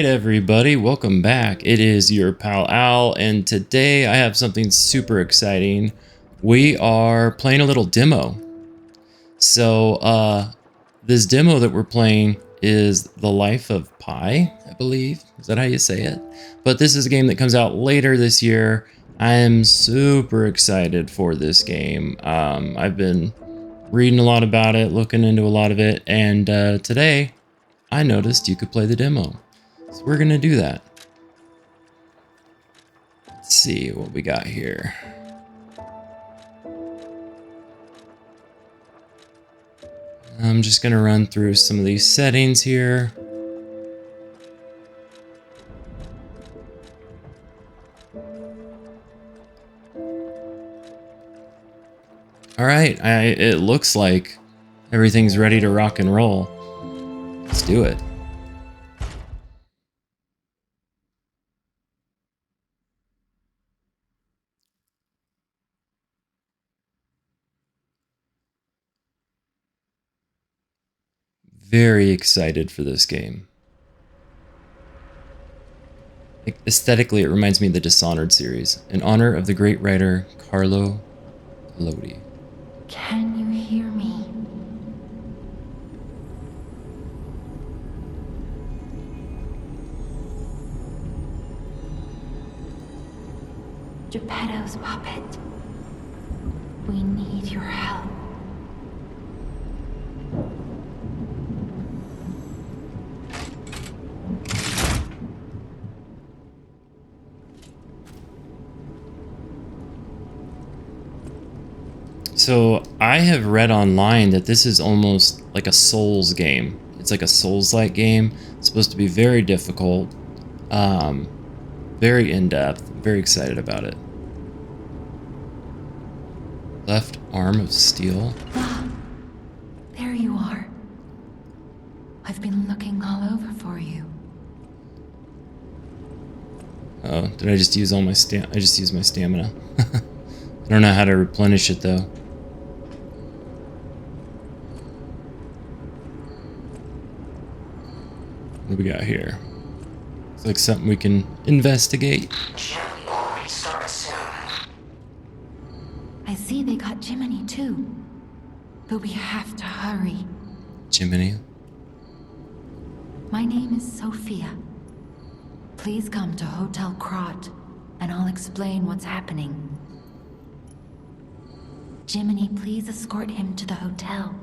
Alright everybody, welcome back. It is your pal Al, and today I have something super exciting. We are playing a little demo. So, this demo that we're playing is The Life of Pi, I believe. Is that how you say it? But this is a game that comes out later this year. I am super excited for this game. I've been reading a lot about it, looking into a lot of it, and today I noticed you could play the demo. So we're gonna do that. Let's see what we got here. I'm just gonna run through some of these settings here. All right, it looks like everything's ready to rock and roll. Let's do it. Very excited for this game. Aesthetically, it reminds me of the Dishonored series, in honor of the great writer Carlo Collodi. Can you hear me? Geppetto's puppet. We need your help. So I have read online that this is almost like a Souls game. It's like a Souls-like game. It's supposed to be very difficult, very in-depth. Very excited about it. Left arm of steel. Ah, there you are. I've been looking all over for you. Oh, did I just use all my I just used my stamina. I don't know how to replenish it though. What do we got here? Looks like something we can investigate. I see they got Jiminy too. But we have to hurry. Jiminy? My name is Sophia. Please come to Hotel Krat, and I'll explain what's happening. Jiminy, please escort him to the hotel.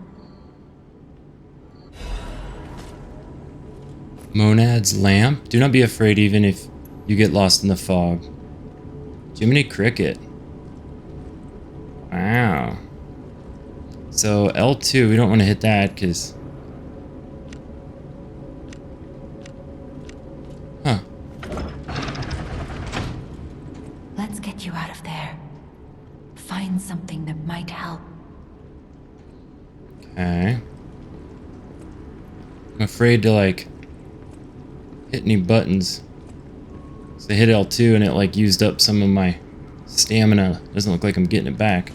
Monad's lamp? Do not be afraid even if you get lost in the fog. Jiminy Cricket. Wow. So L2, we don't want to hit that because... Huh. Let's get you out of there. Find something that might help. Okay. I'm afraid to like hit any buttons. So I hit L2 and it like used up some of my stamina. Doesn't look like I'm getting it back.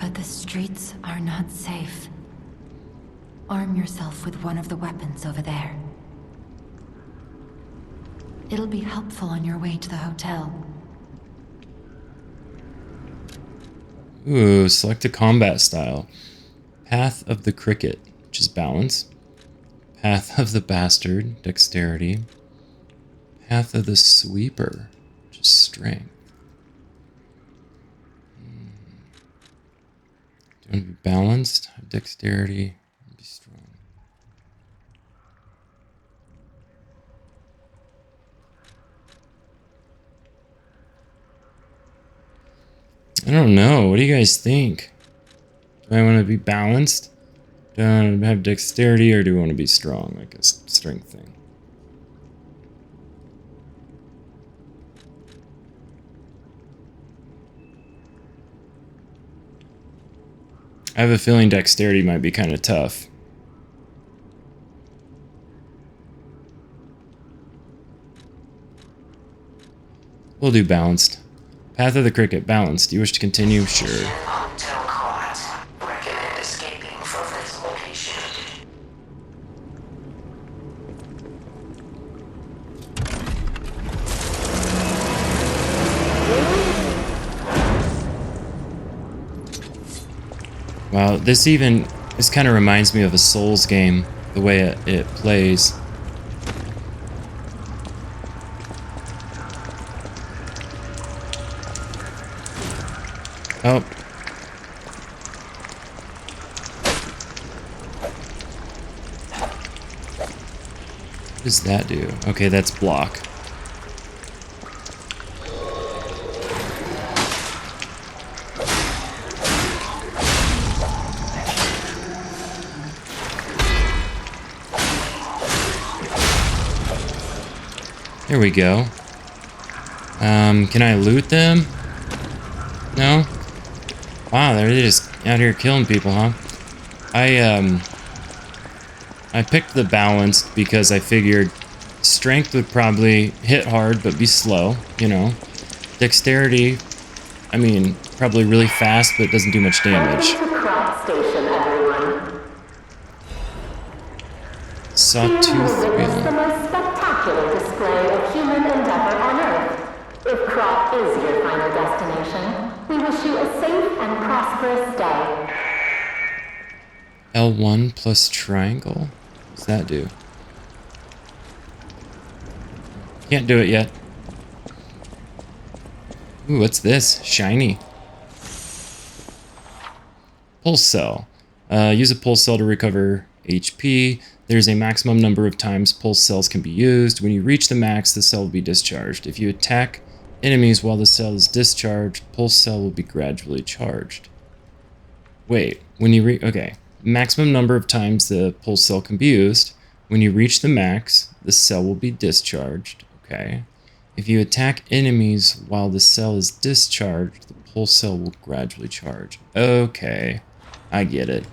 But the streets are not safe. Arm yourself with one of the weapons over there. It'll be helpful on your way to the hotel. Ooh, select a combat style. Path of the Cricket, which is balance. Path of the Bastard, dexterity. Path of the Sweeper, which is strength. Do you want to be balanced? Have dexterity, be strong. I don't know. What do you guys think? Do I want to be balanced? Do I want to have dexterity, or do I want to be strong? Like a strength thing. I have a feeling dexterity might be kind of tough. We'll do balanced. Path of the Cricket, balanced. Do you wish to continue? Sure. Wow, this kind of reminds me of a Souls game, the way it plays. Oh. What does that do? Okay, that's block. There we go. Can I loot them? No? Wow, they're just out here killing people, huh? I picked the balanced because I figured strength would probably hit hard but be slow, you know. Dexterity, I mean, probably really fast but doesn't do much damage. Welcome to Krat Station, everyone. Sawtooth You will witness wheel. the most spectacular display of human endeavor on Earth. If Krat is your final destination, we wish you a safe and prosperous day. L1 plus triangle? What does that do? Can't do it yet. Ooh, what's this? Shiny. Pulse cell. Use a pulse cell to recover HP. There's a maximum number of times pulse cells can be used. When you reach the max, the cell will be discharged. If you attack enemies while the cell is discharged, pulse cell will be gradually charged. Wait, when you okay. Maximum number of times the pulse cell can be used. When you reach the max, the cell will be discharged. Okay. If you attack enemies while the cell is discharged, the pulse cell will gradually charge. Okay, I get it.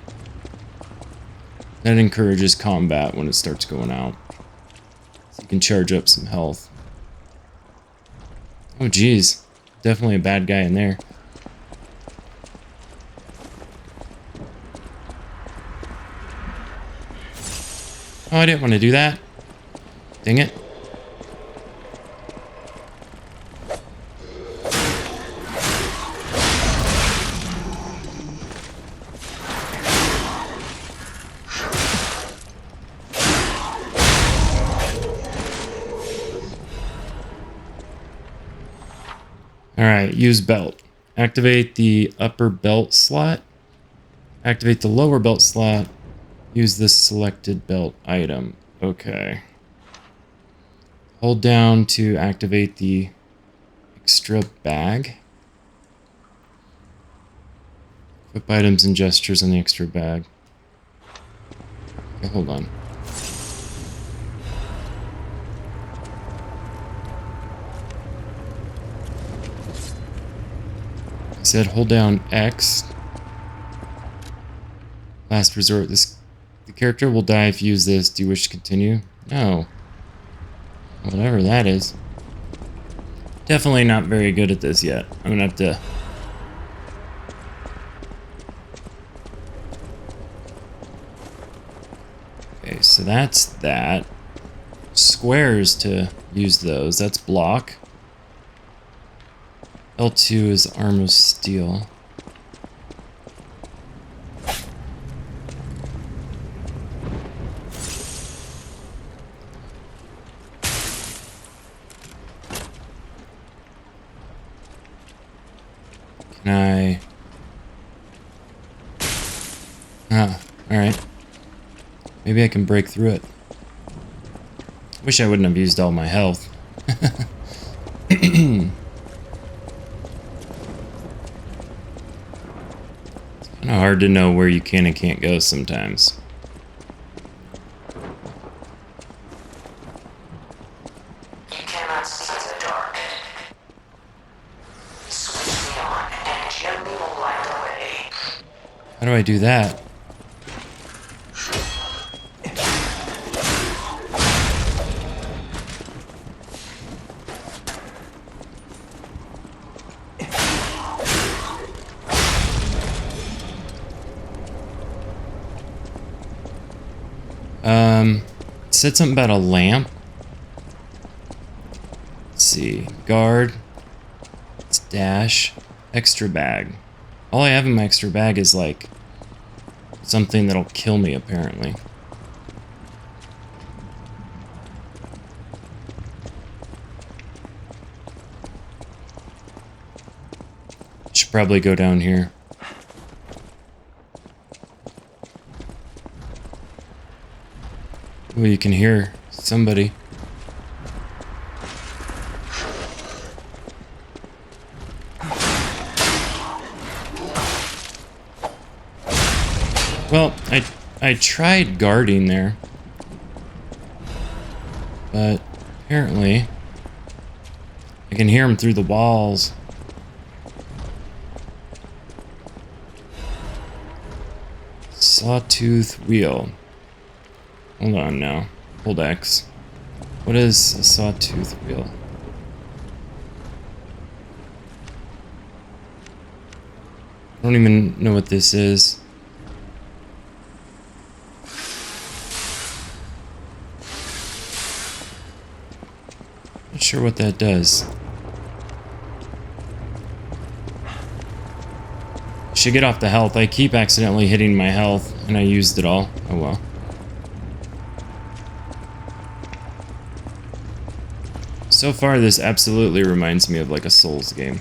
That encourages combat when it starts going out. So you can charge up some health. Oh geez, definitely a bad guy in there. Oh, I didn't want to do that. Dang it. Alright, use belt. Activate the upper belt slot. Activate the lower belt slot. Use this selected belt item. Okay. Hold down to activate the extra bag. Equip items and gestures in the extra bag. Okay, hold on. I said hold down X. Last resort. The character will die if you use this. Do you wish to continue? No. Whatever that is. Definitely not very good at this yet. I'm gonna have to... Okay, so that's that. Squares to use those. That's block. L2 is arm of steel. Can I... Ah, alright. Maybe I can break through it. Wish I wouldn't have used all my health. It's kind of hard to know where you can and can't go sometimes. You cannot see the dark. Switch me on and gently will light away. How do I do that? It said something about a lamp. Let's see. Guard. It's dash. Extra bag. All I have in my extra bag is like something that'll kill me, apparently. Should probably go down here. Oh, you can hear somebody. Well, I tried guarding there, but apparently I can hear him through the walls. Sawtooth wheel. Hold on now. Hold X. What is a sawtooth wheel? I don't even know what this is. Not sure what that does. Should get off the health. I keep accidentally hitting my health and I used it all. Oh well. So far this absolutely reminds me of like a Souls game.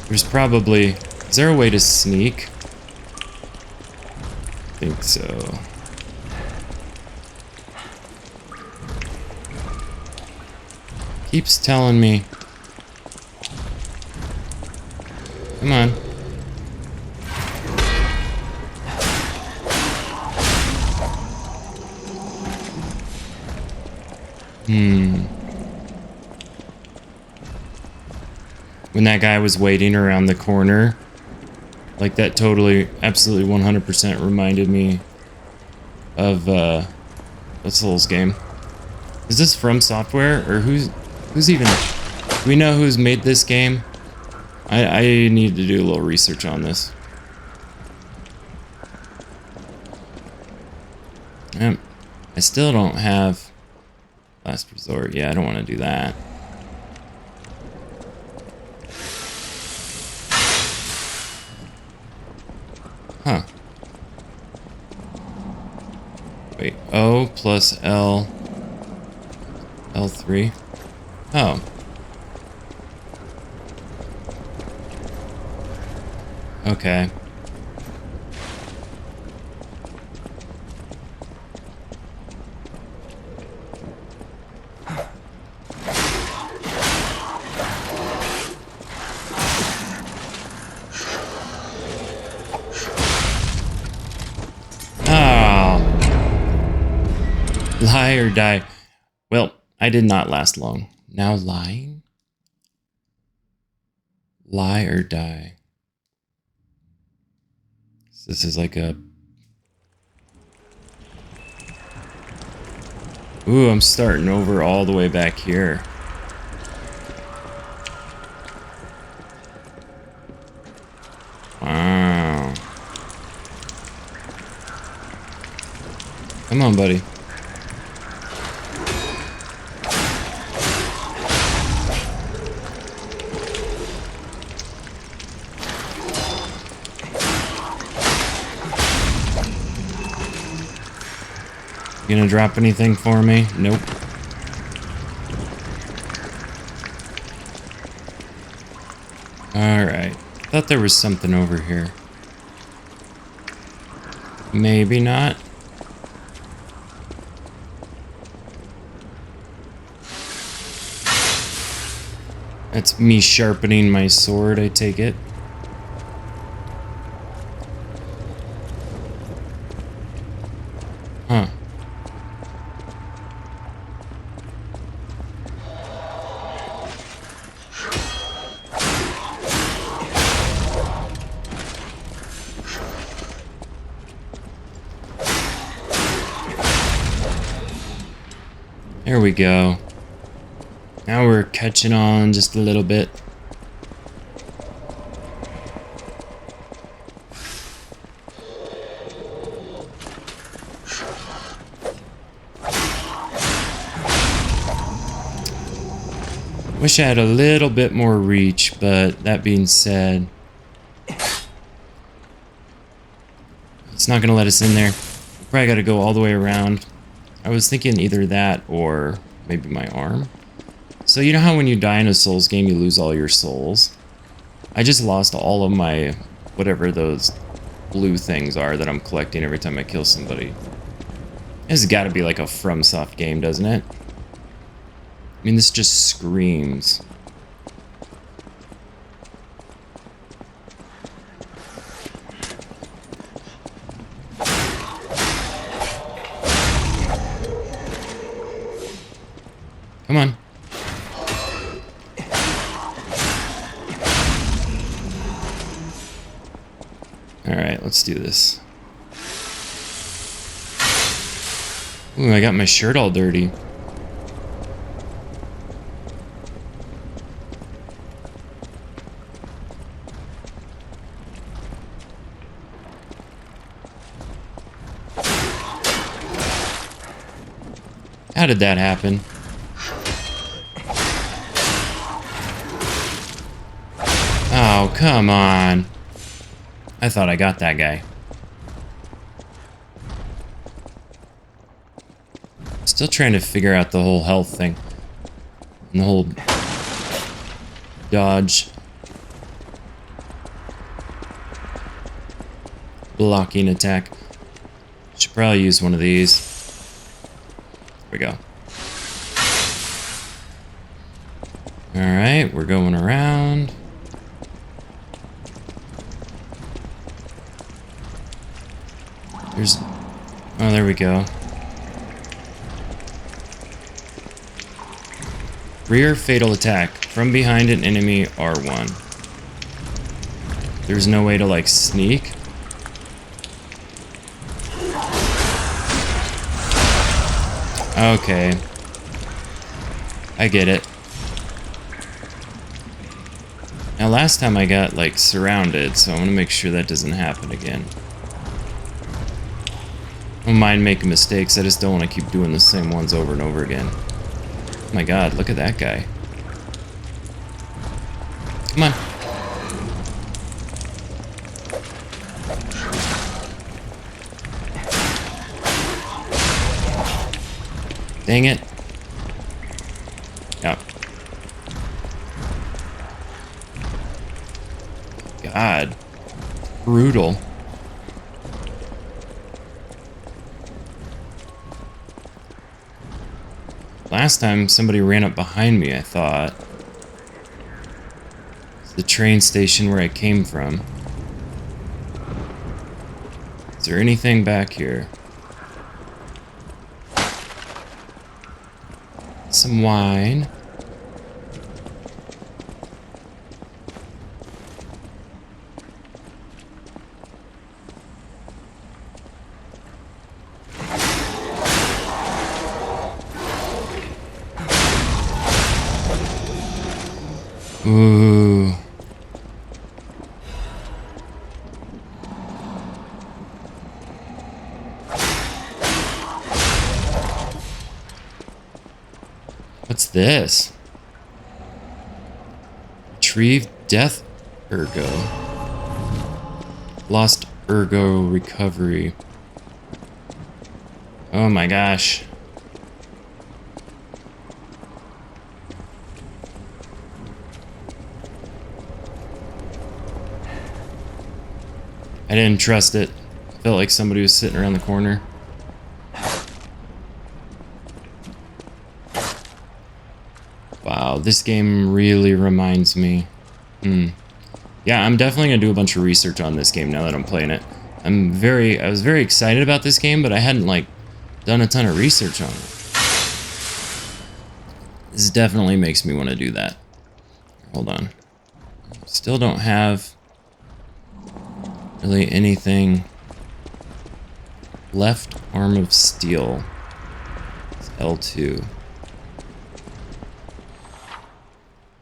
There's probably... Is there a way to sneak? I think so. Keeps telling me. Come on. When that guy was waiting around the corner, like that totally, absolutely 100% reminded me of a Souls game. Is this From Software, or who's even... Do we know who's made this game? I need to do a little research on this. Yep. I still don't have Last Resort. Yeah, I don't want to do that. Huh. Wait, O plus L... L3? Oh. Okay. Lie or die. Well, I did not last long. Now lying? Lie or die. This is like a... Ooh, I'm starting over all the way back here. Wow. Come on, buddy. You gonna drop anything for me? Nope. Alright. Thought there was something over here. Maybe not. That's me sharpening my sword, I take it. Huh. There we go. Now we're catching on just a little bit. Wish I had a little bit more reach, but that being said, it's not gonna let us in there. Probably gotta go all the way around. I was thinking either that or maybe my arm. So you know how when you die in a Souls game, you lose all your souls? I just lost all of my, whatever those blue things are that I'm collecting every time I kill somebody. This has gotta be like a FromSoft game, doesn't it? I mean, this just screams. Come on. Alright, let's do this. Ooh, I got my shirt all dirty. How did that happen? Oh, come on. I thought I got that guy. Still trying to figure out the whole health thing. And the whole dodge. Blocking attack. Should probably use one of these. There we go. Alright, we're going around. There's... Oh, there we go. Rear fatal attack. From behind an enemy, R1. There's no way to, like, sneak. Okay. I get it. Now, last time I got, like, surrounded, so I want to make sure that doesn't happen again. I don't mind making mistakes, I just don't want to keep doing the same ones over and over again. Oh my god, look at that guy. Come on. Dang it. Yep. God. Brutal. Last time somebody ran up behind me, I thought. It's the train station where I came from. Is there anything back here? Some wine. Ooh. What's this? Retrieve Death Ergo. Lost Ergo Recovery. Oh my gosh. I didn't trust it. Felt like somebody was sitting around the corner. Wow, this game really reminds me. Yeah, I'm definitely gonna do a bunch of research on this game now that I'm playing it. I was very excited about this game, but I hadn't like done a ton of research on it. This definitely makes me want to do that. Hold on. Still don't have really anything left. Arm of Steel. It's L2.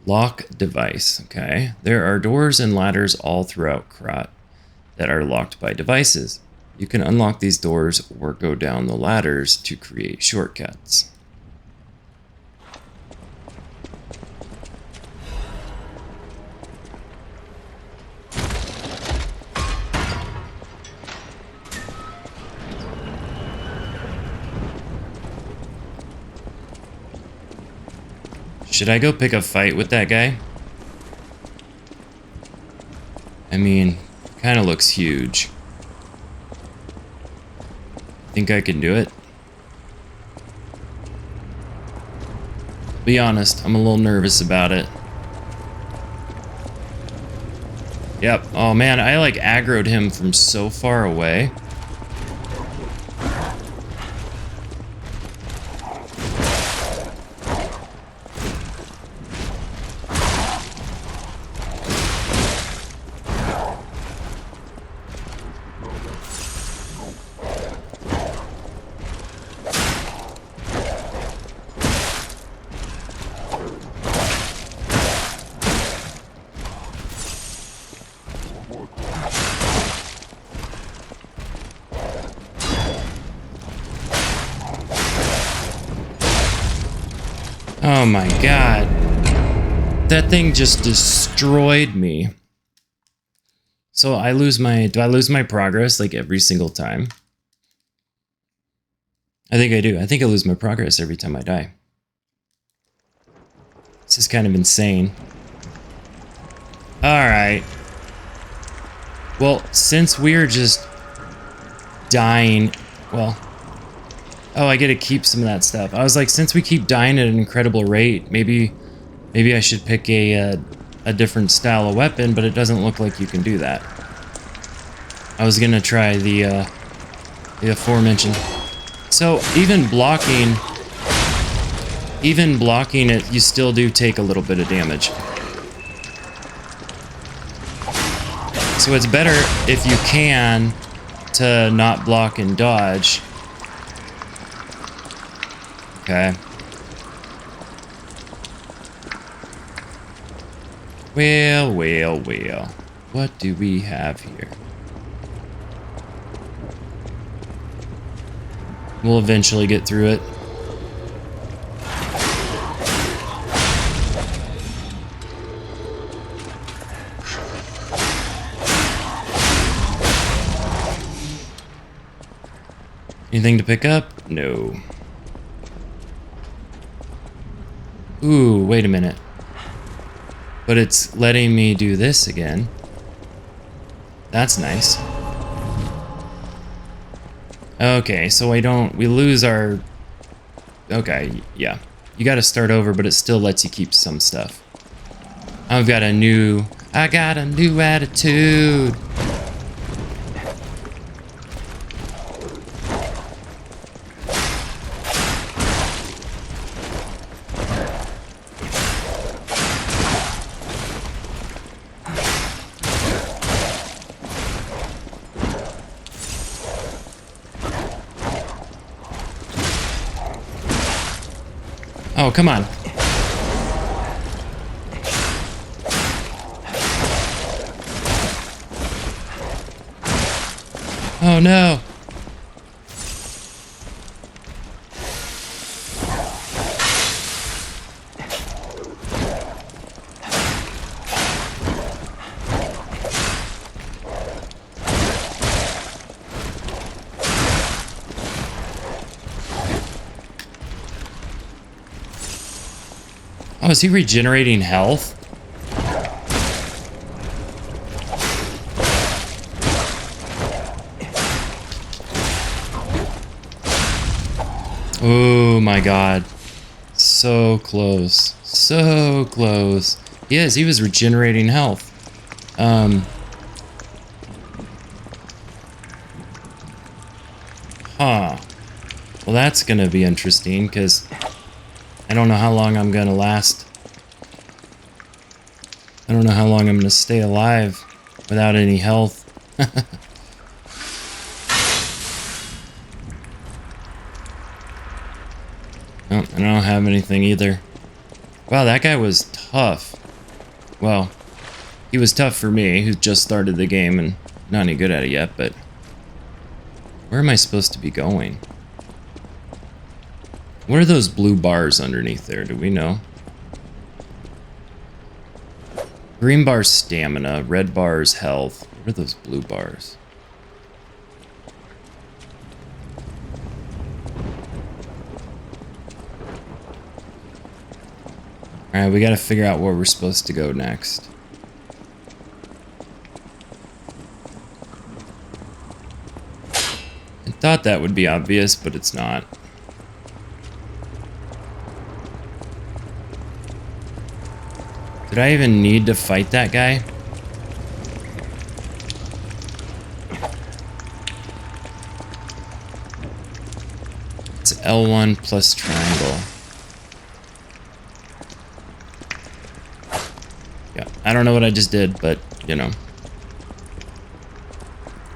Lock device. Okay. There are doors and ladders all throughout Krat that are locked by devices. You can unlock these doors or go down the ladders to create shortcuts. Should I go pick a fight with that guy? I mean, kind of looks huge. Think I can do it? Be honest, I'm a little nervous about it. Yep. Oh man, I like aggroed him from so far away. Oh my god. That thing just destroyed me. So I lose my... Do I lose my progress like every single time? I think I do. I think I lose my progress every time I die. This is kind of insane. Alright. Well, since we're just dying... Well... Oh, I get to keep some of that stuff. I was like, since we keep dying at an incredible rate, maybe I should pick a different style of weapon, but it doesn't look like you can do that. I was gonna try the aforementioned. So even blocking it, you still do take a little bit of damage. So it's better if you can to not block and dodge. Okay. Well. What do we have here? We'll eventually get through it. Anything to pick up? No. Ooh, wait a minute. But it's letting me do this again. That's nice. Okay, so we lose our... Okay, yeah. You gotta start over, but it still lets you keep some stuff. I got a new attitude. Oh, come on. Oh, no. Oh, is he regenerating health? Oh my god. So close. So close. Yes, he was regenerating health. Huh. Well, that's gonna be interesting, because I don't know how long I'm gonna last. I don't know how long I'm gonna stay alive without any health. Oh, I don't have anything either. Wow, that guy was tough. Well, he was tough for me, who just started the game and not any good at it yet, but... Where am I supposed to be going? What are those blue bars underneath there? Do we know? Green bar's stamina, red bar's health. What are those blue bars? Alright, we gotta figure out where we're supposed to go next. I thought that would be obvious, but it's not. Did I even need to fight that guy? It's L1 plus triangle. Yeah, I don't know what I just did, but, you know.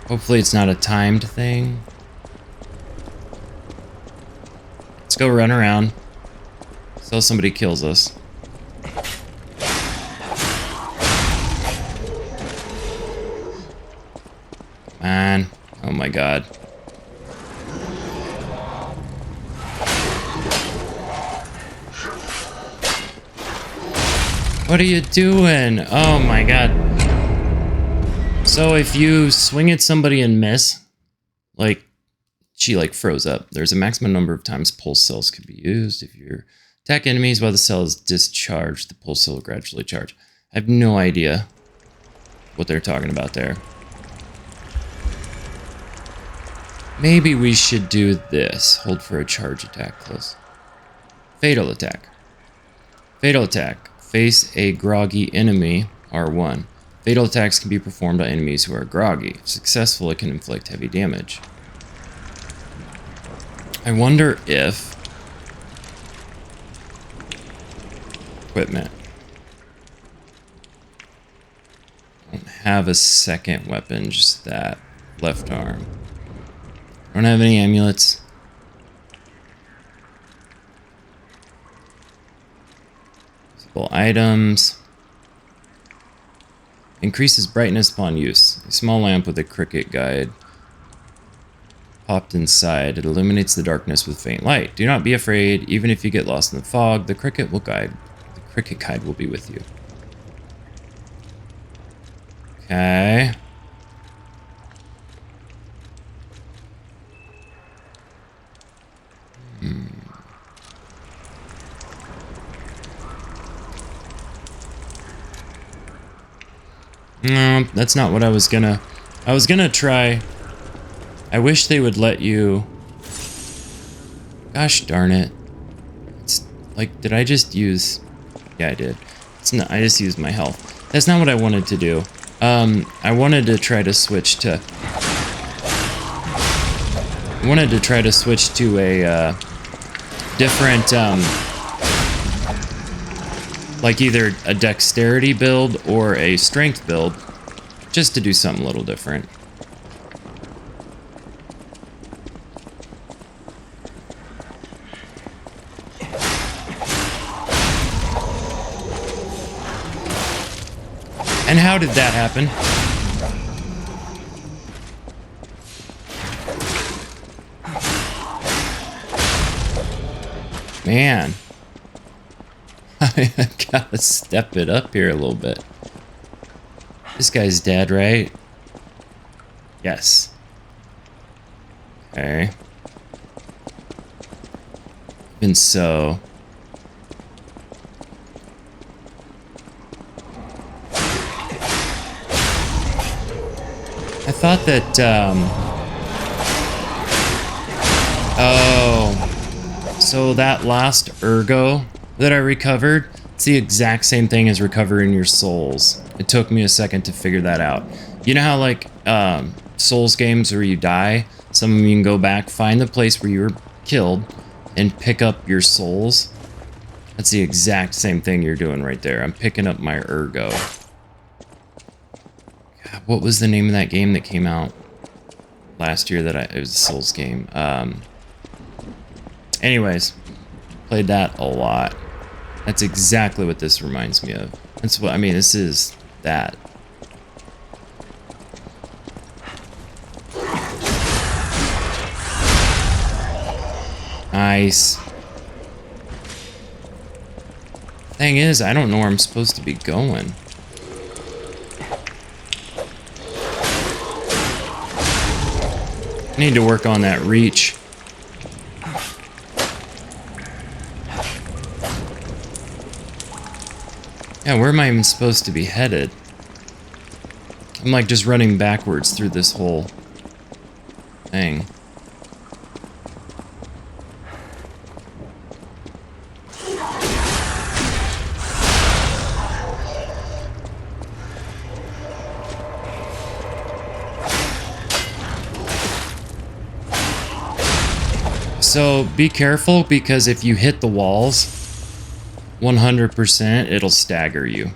Hopefully it's not a timed thing. Let's go run around. So somebody kills us. Man, oh my god. What are you doing? Oh my god. So if you swing at somebody and miss, like, she like froze up. There's a maximum number of times pulse cells can be used. If you attack enemies while the cell is discharged, the pulse cell will gradually charge. I have no idea what they're talking about there. Maybe we should do this. Hold for a charge attack close. Fatal attack. Fatal attack. Face a groggy enemy, R1. Fatal attacks can be performed on enemies who are groggy. If successful, it can inflict heavy damage. I wonder if... Equipment. I don't have a second weapon, just that. Left arm. I don't have any amulets. Visible items. Increases brightness upon use. A small lamp with a cricket guide. Popped inside. It illuminates the darkness with faint light. Do not be afraid. Even if you get lost in the fog, the cricket guide will be with you. Okay. No, that's not what I was gonna try. I wish they would let you... Gosh darn it. It's like, did I just use... Yeah, I did. It's not, I just used my health. That's not what I wanted to do. I wanted to try to switch to... I wanted to try to switch to a, different, like either a dexterity build or a strength build, just to do something a little different. And how did that happen? Man. I gotta step it up here a little bit. This guy's dead, right? Yes. Okay. Even so... I thought that, oh, so that last ergo that I recovered, it's the exact same thing as recovering your souls. It took me a second to figure that out. You know how, like, Souls games where you die, some of them you can go back, find the place where you were killed, and pick up your souls? That's the exact same thing you're doing right there. I'm picking up my ergo. What was the name of that game that came out last year it was a Souls game? Anyways, played that a lot. That's exactly what this reminds me of. That's what, I mean, this is that. Nice. Thing is, I don't know where I'm supposed to be going. Need to work on that reach. Yeah, where am I even supposed to be headed? I'm like just running backwards through this whole thing. So be careful, because if you hit the walls 100%, it'll stagger you.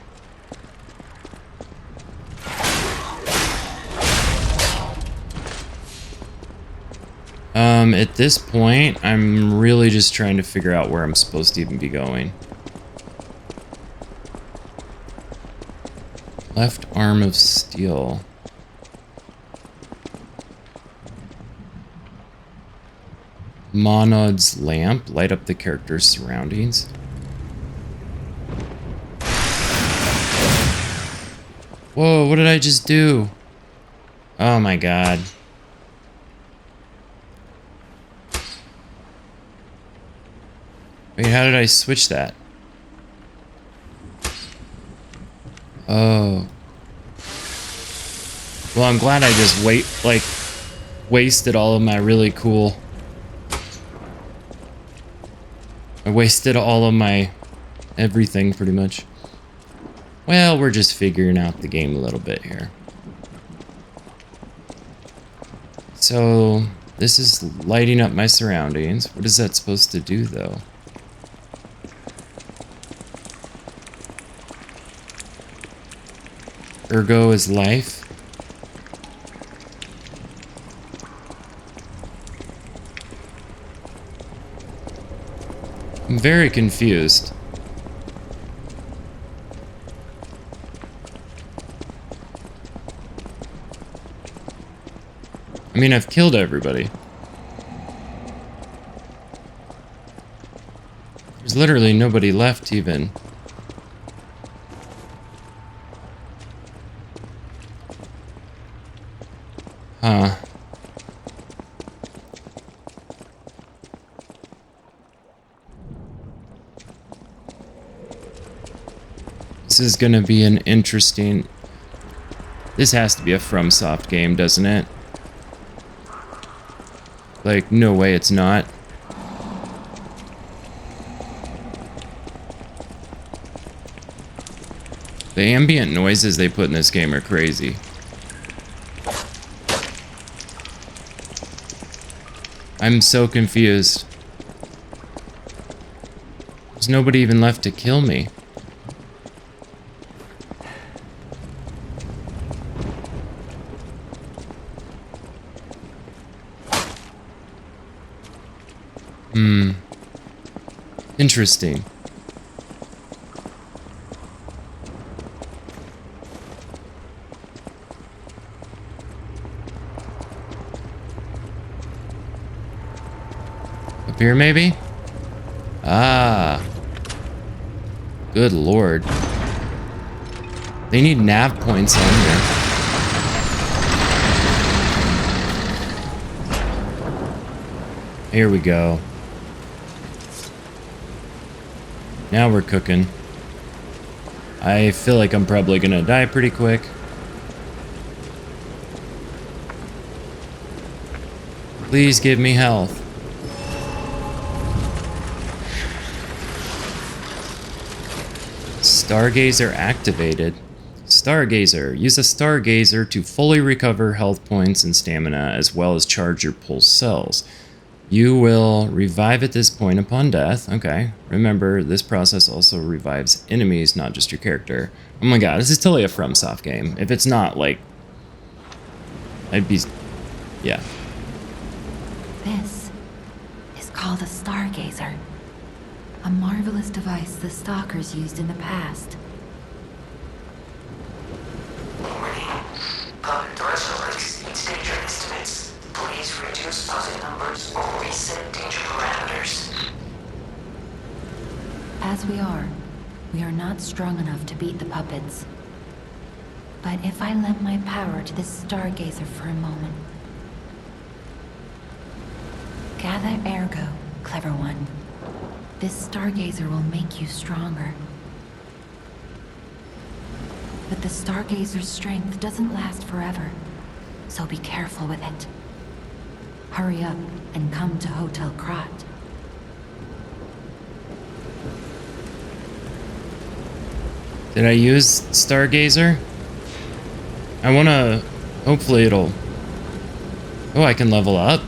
At this point, I'm really just trying to figure out where I'm supposed to even be going. Left arm of steel. Monod's lamp. Light up the character's surroundings. Whoa, what did I just do? Oh my god. Wait, how did I switch that? Oh. Well, I'm glad I just wasted all of my really cool... I wasted all of my everything, pretty much. Well, we're just figuring out the game a little bit here. So, this is lighting up my surroundings. What is that supposed to do, though? Ergo is life. I'm very confused. I mean, I've killed everybody. There's literally nobody left even. Huh. This is gonna be an interesting... This has to be a FromSoft game, doesn't it? Like, no way it's not. The ambient noises they put in this game are crazy. I'm so confused. There's nobody even left to kill me. Interesting. Up here, maybe? Ah. Good lord. They need nav points on here. Here we go. Now we're cooking. I feel like I'm probably gonna die pretty quick. Please give me health. Stargazer activated. Stargazer. Use a Stargazer to fully recover health points and stamina, as well as charge your pulse cells. You will revive at this point upon death. Okay. Remember, this process also revives enemies, not just your character. Oh my god, this is totally a FromSoft game. If it's not, like... I'd be... Yeah. This is called a Stargazer. A marvelous device the Stalkers used in the past. Puppet threats will exceed danger estimates. Please reduce puzzle numbers or reset danger parameters. As we are not strong enough to beat the puppets. But if I lend my power to this Stargazer for a moment... Gather ergo, clever one. This Stargazer will make you stronger. But the Stargazer's strength doesn't last forever, so be careful with it. Hurry up and come to Hotel Krat. Did I use Stargazer? I wanna... Hopefully it'll... Oh, I can level up?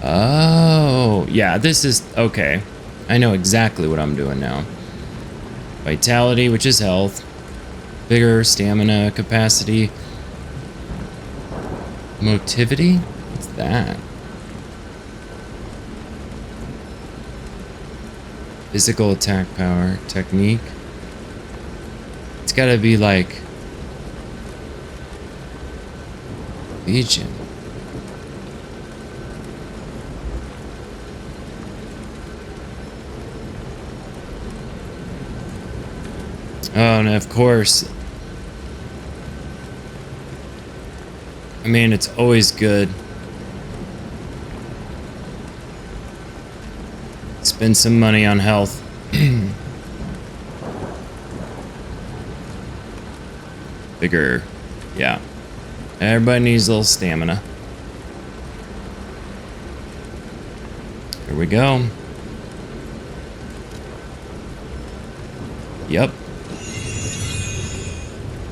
Oh, yeah, this is... Okay. I know exactly what I'm doing now. Vitality, which is health. Vigor, stamina, capacity. Motivity? What's that? Physical attack power. Technique. It's gotta be like... Legion. Oh, and of course. I mean, it's always good. Spend some money on health. Bigger. Yeah. Everybody needs a little stamina. Here we go. Yep.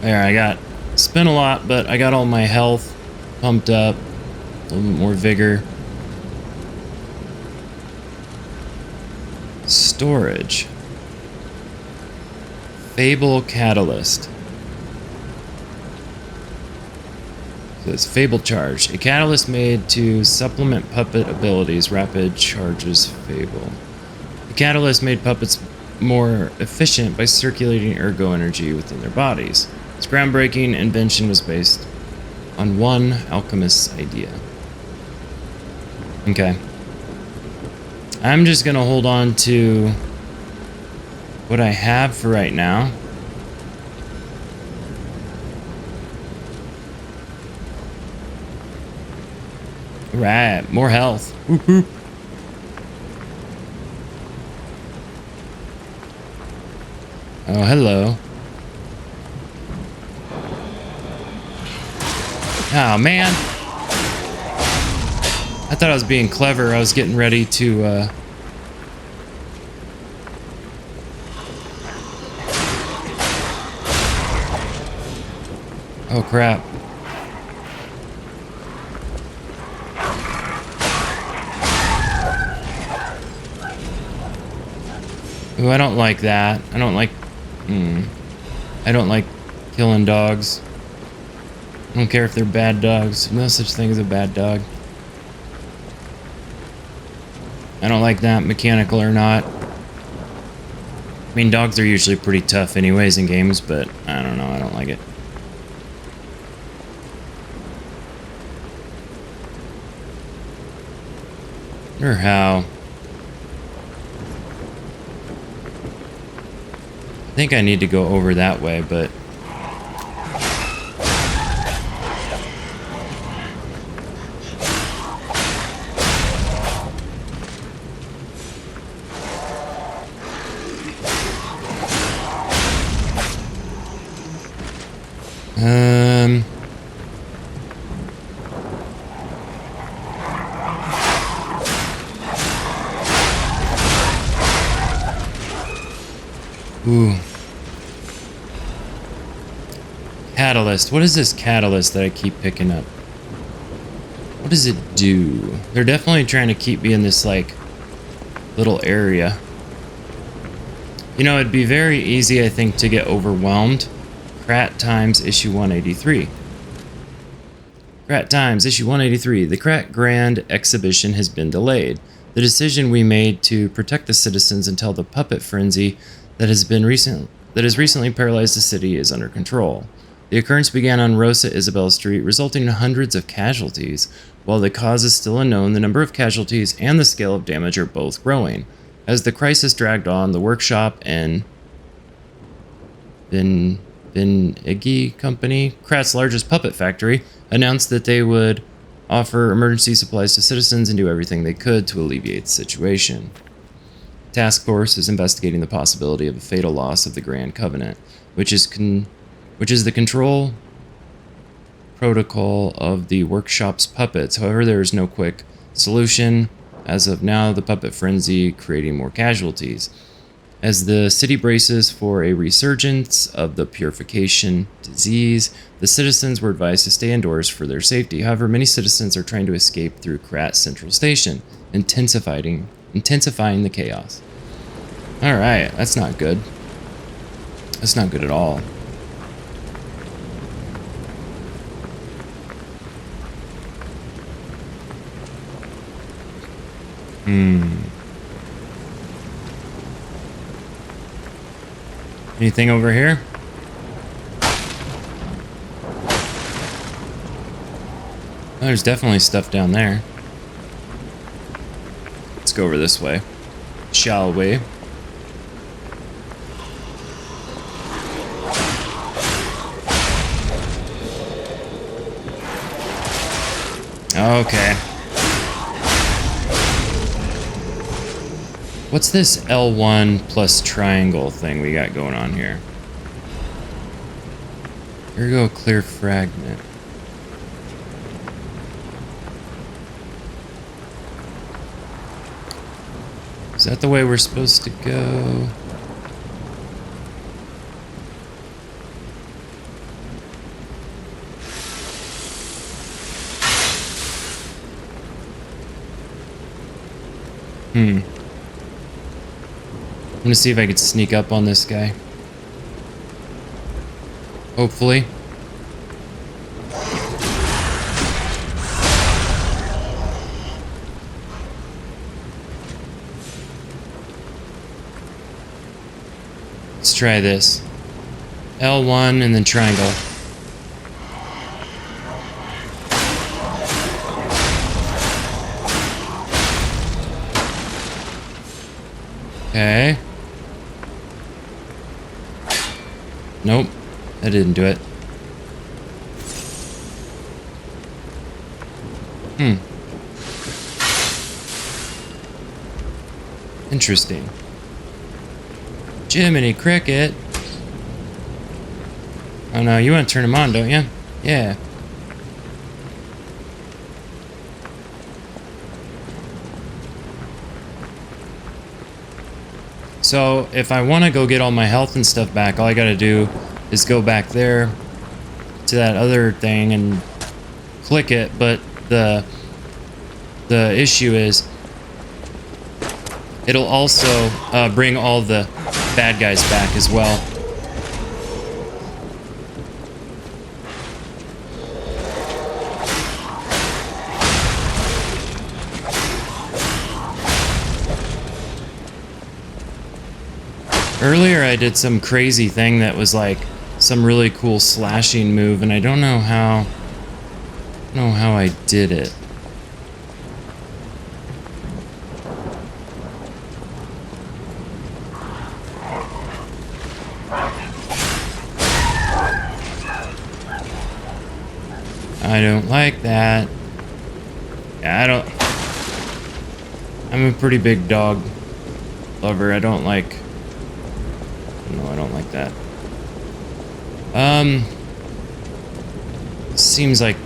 There, I got spent a lot, but I got all my health pumped up. A little bit more vigor. Storage. Fable Catalyst. So it's Fable Charge. A catalyst made to supplement puppet abilities. Rapid charges Fable. The catalyst made puppets more efficient by circulating ergo energy within their bodies. Its groundbreaking invention was based on one alchemist's idea. Okay. I'm just gonna hold on to what I have for right now. Right, more health. Whoop whoop. Oh, hello. Oh, man. I thought I was being clever. I was getting ready to, Oh, crap. Ooh, I don't like that. I don't like... I don't like killing dogs. I don't care if they're bad dogs. No such thing as a bad dog. I don't like that, mechanical or not. I mean, dogs are usually pretty tough anyways in games, but I don't know, I don't like it. Or how... I think I need to go over that way, but... Ooh. Catalyst. What is this catalyst that I keep picking up? What does it do? They're definitely trying to keep me in this, like, little area. You know, it'd be very easy, I think, to get overwhelmed. Krat Times issue 183. Krat Times issue 183. The Krat Grand Exhibition has been delayed. The decision we made to protect the citizens until the puppet frenzy that has recently paralyzed the city is under control. The occurrence began on Rosa Isabel Street, resulting in hundreds of casualties. While the cause is still unknown, the number of casualties and the scale of damage are both growing. As the crisis dragged on, the workshop and Iggy Company, Krat's largest puppet factory, announced that they would offer emergency supplies to citizens and do everything they could to alleviate the situation. Task Force is investigating the possibility of a fatal loss of the Grand Covenant, which is which is the control protocol of the workshop's puppets. However, there is no quick solution. As of now, the puppet frenzy creating more casualties. As the city braces for a resurgence of the purification disease, the citizens were advised to stay indoors for their safety. However, many citizens are trying to escape through Krat Central Station, intensifying the chaos. Alright, that's not good. That's not good at all. Anything over here? Oh, there's definitely stuff down there. Let's go over this way. Shall we? Okay. What's this L1 plus triangle thing we got going on here? Here we go, clear fragment. Is that the way we're supposed to go? I'm gonna see if I could sneak up on this guy. Hopefully. Let's try this. L1 and then triangle. Okay. Nope, that didn't do it. Interesting. Jiminy Cricket. Oh no, you want to turn them on, don't you? Yeah. So, if I want to go get all my health and stuff back, all I gotta do is go back there to that other thing and click it, but the issue is it'll also bring all the bad guys back as well. Earlier I did some crazy thing that was like some really cool slashing move, and I don't know how I did it. I don't like that. Yeah, I'm a pretty big dog lover. I don't like that. Seems like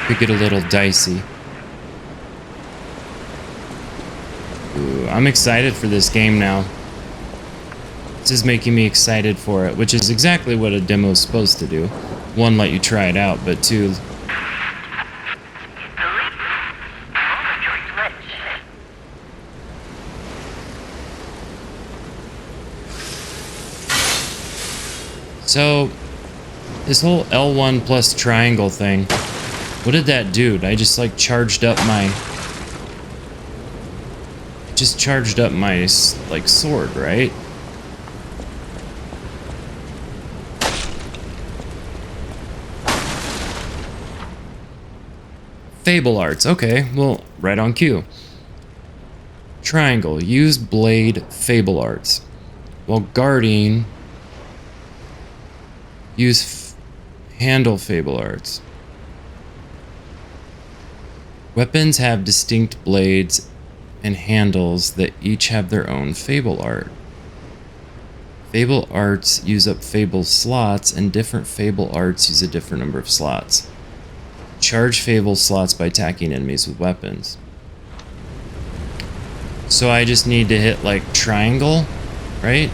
could get a little dicey. Ooh, I'm excited for this game now. This is making me excited for it, which is exactly what a demo is supposed to do. One, let you try it out, but two, so this whole L1 plus triangle thing, what did that do? I just like charged up my like sword, right? Fable arts. Okay, well, right on cue. Triangle. Use blade fable arts. While guarding, use handle fable arts. Weapons have distinct blades and handles that each have their own fable art. Fable arts use up Fable slots, and different Fable arts use a different number of slots. Charge Fable slots by attacking enemies with weapons. So I just need to hit like triangle, right?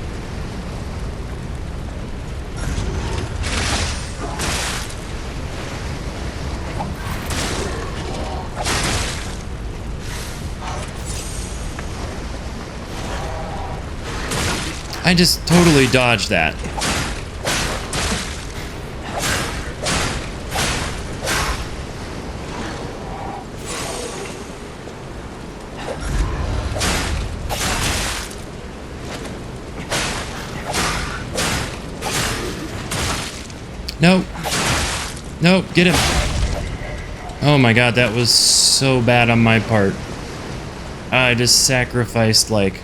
I just totally dodged that. Nope. Nope, get him. Oh my god, that was so bad on my part. I just sacrificed, like...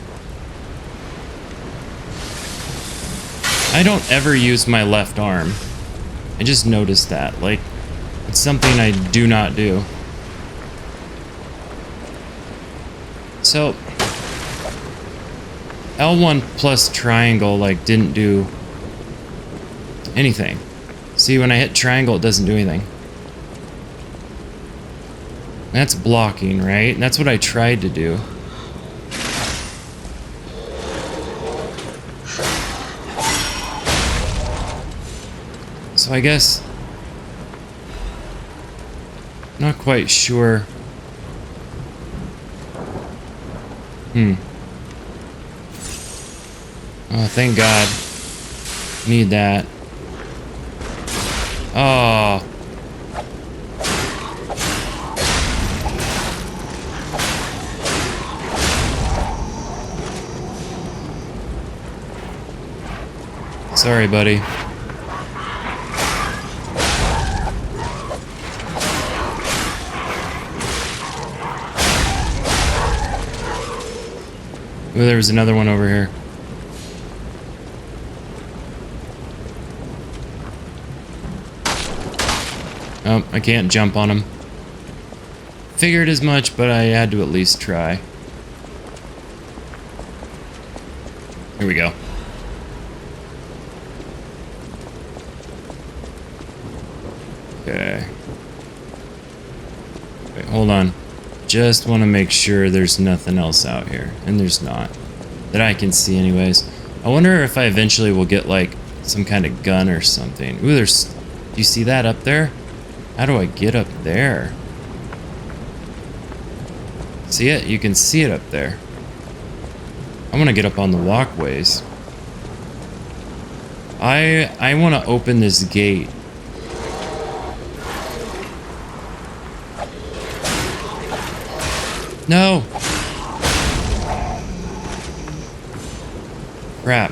I don't ever use my left arm. I just noticed that. Like, it's something I do not do. So... L1 plus triangle, like, didn't do anything. See, when I hit triangle, it doesn't do anything. That's blocking, right? And that's what I tried to do. So I guess... Not quite sure. Oh, thank God. Need that. Oh. Sorry, buddy. Oh, there was another one over here. Oh, I can't jump on him. Figured as much, but I had to at least try. Here we go. Okay. Wait, hold on. Just want to make sure there's nothing else out here. And there's not. That I can see anyways. I wonder if I eventually will get like some kind of gun or something. Ooh, there's... Do you see that up there? How do I get up there? See it? You can see it up there. I want to get up on the walkways. I want to open this gate. No! Crap.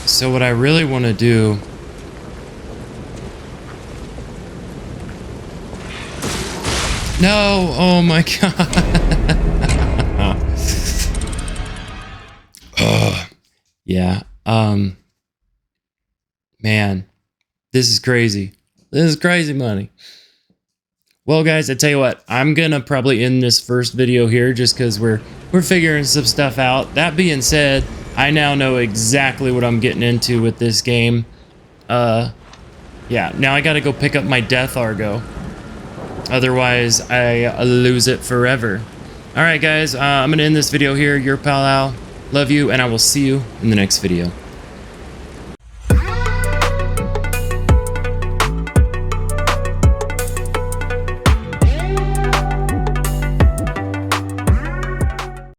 So what I really want to do... No! Oh my god! Yeah. Man. This is crazy. This is crazy money. Well, guys, I tell you what. I'm gonna probably end this first video here just because we're figuring some stuff out. That being said, I now know exactly what I'm getting into with this game. Yeah. Now I gotta go pick up my Death Argo. Otherwise, I lose it forever. Alright, guys, I'm going to end this video here. Your pal Al. Love you, and I will see you in the next video.